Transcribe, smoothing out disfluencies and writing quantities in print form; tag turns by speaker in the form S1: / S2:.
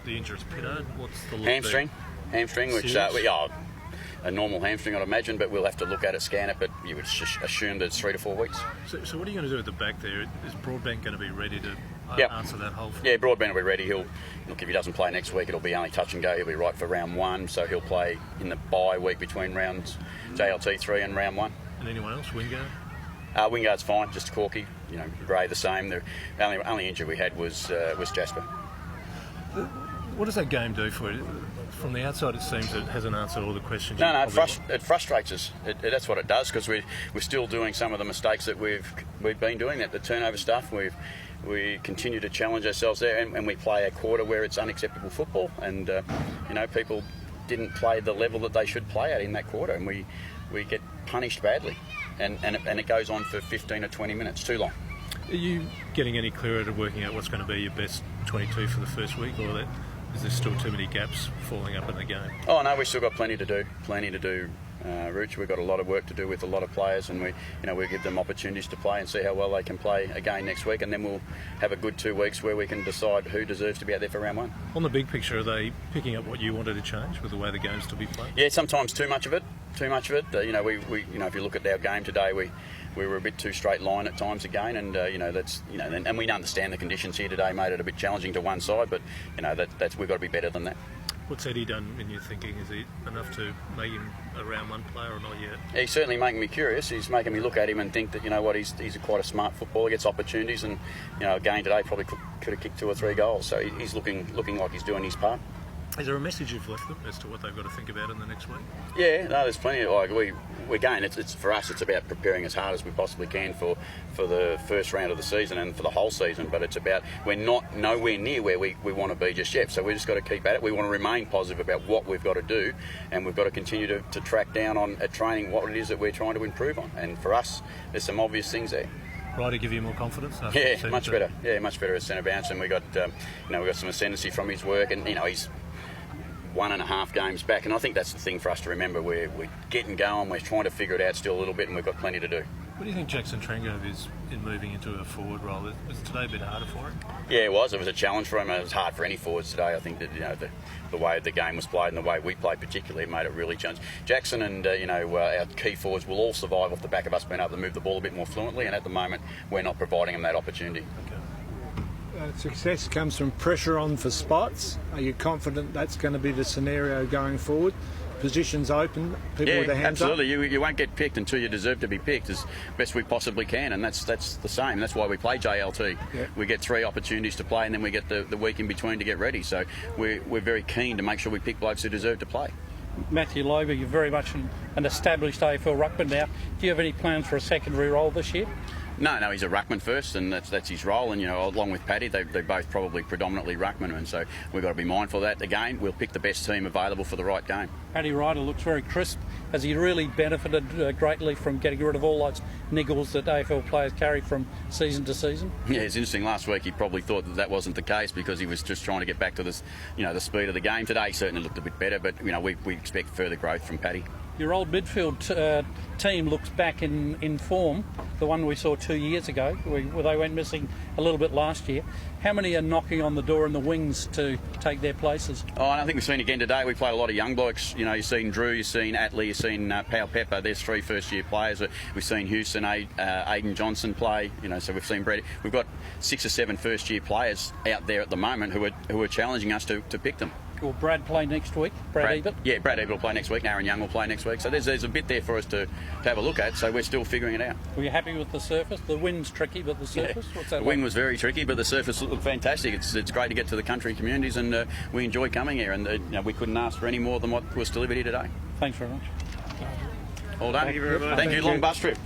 S1: the injury is Pittard. What's the look
S2: hamstring, which a normal hamstring, I'd imagine, but we'll have to look at it, scan it. But you would assume that it's 3 to 4 weeks.
S1: So what are you going to do at the back there? Is Broadbent going to be ready to answer that whole?
S2: Yeah, Broadbent will be ready. If he doesn't play next week, it'll be only touch and go. He'll be right for round 1, so he'll play in the bye week between rounds JLT 3 and round 1.
S1: And anyone else, Wingard?
S2: Wingard's fine, just Corky. Gray the same. The only injury we had was Jasper.
S1: What does that game do for you? From the outside, it seems it hasn't answered all the questions.
S2: No, it frustrates us. That's what it does, because we're still doing some of the mistakes that we've been doing. The turnover stuff. We continue to challenge ourselves there, and we play a quarter where it's unacceptable football, and people didn't play the level that they should play at in that quarter, and we get punished badly, and it goes on for 15 or 20 minutes, too long.
S1: Are you getting any clearer to working out what's going to be your best 22 for the first week, or is there still too many gaps falling up in the game?
S2: Oh no, we've still got plenty to do. Rooch, we've got a lot of work to do with a lot of players, and we give them opportunities to play and see how well they can play again next week, and then we'll have a good 2 weeks where we can decide who deserves to be out there for round 1.
S1: On the big picture, are they picking up what you wanted to change with the way the game's to be played?
S2: Yeah, sometimes too much of it. If you look at our game today, we were a bit too straight line at times again, and and we understand the conditions here today made it a bit challenging to one side, but we've got to be better than that.
S1: What's Eddie done in your thinking? Is he enough to make him a round 1 player or not yet?
S2: He's certainly making me curious. He's making me look at him and think that he's quite a smart footballer. He gets opportunities, and again today probably could have kicked 2 or 3 goals. So he's looking like he's doing his part.
S1: Is there a message you've left them as to what they've got to think about in the next week?
S2: Yeah, no, there's plenty. It's for us. It's about preparing as hard as we possibly can for the first round of the season and for the whole season. But it's about we're nowhere near where we want to be just yet. So we just got to keep at it. We want to remain positive about what we've got to do, and we've got to continue to track down on at training what it is that we're trying to improve on. And for us, there's some obvious things there.
S1: Right, to give you more confidence?
S2: Yeah, much better. Yeah, much better as centre bounce, and we got some ascendancy from his work, and he's 1.5 games back, and I think that's the thing for us to remember. We're getting going, we're trying to figure it out still a little bit, and we've got plenty to do.
S1: What do you think Jackson Trengove is in moving into a forward role? Was today a bit harder for him?
S2: Yeah, it was. It was a challenge for him. It was hard for any forwards today. I think that the way the game was played and the way we played particularly made it really challenging. Jackson and our key forwards will all survive off the back of us being able to move the ball a bit more fluently, and at the moment we're not providing them that opportunity.
S1: Okay.
S3: Success comes from pressure on for spots. Are you confident that's going to be the scenario going forward? Positions open, people with their hands
S2: absolutely.
S3: up?
S2: You won't get picked until you deserve to be picked as best we possibly can, and that's the same. That's why we play JLT.
S3: Yeah.
S2: We get 3 opportunities to play, and then we get the week in between to get ready. So we're very keen to make sure we pick blokes who deserve to play.
S4: Matthew Lober, you're very much an established AFL ruckman now. Do you have any plans for a secondary role this year?
S2: No, he's a ruckman first, and that's his role. And along with Paddy, they're both probably predominantly ruckmen, and so we've got to be mindful of that. Again, we'll pick the best team available for the right game.
S4: Paddy Ryder looks very crisp. Has he really benefited greatly from getting rid of all those niggles that AFL players carry from season to season?
S2: Yeah, it's interesting. Last week he probably thought that wasn't the case because he was just trying to get back to this, the speed of the game. Today he certainly looked a bit better, but we expect further growth from Paddy.
S4: Your old midfield team looks back in form, the one we saw 2 years ago, where they went missing a little bit last year. How many are knocking on the door in the wings to take their places?
S2: Oh, and I think we've seen again today, we played a lot of young blokes. You've seen Drew, you've seen Atlee, you've seen Pau Pepper. There's 3 first-year players. We've seen Houston, Aidan Johnson play. So we've seen Brett. We've got 6 or 7 first-year players out there at the moment who are challenging us to pick them.
S4: Will Brad play next week? Brad Ebert?
S2: Yeah, Brad Ebert will play next week. Aaron Young will play next week. So there's a bit there for us to have a look at. So we're still figuring it out.
S4: Were you happy with the surface? The wind's tricky, but the surface?
S2: Yeah.
S4: What's that
S2: The wind was very tricky, but the surface looked fantastic. It's great to get to the country communities, and we enjoy coming here. And we couldn't ask for any more than what was delivered here today.
S4: Thanks very much.
S2: All done.
S1: Thank you very much.
S2: Thank you. Long bus trip.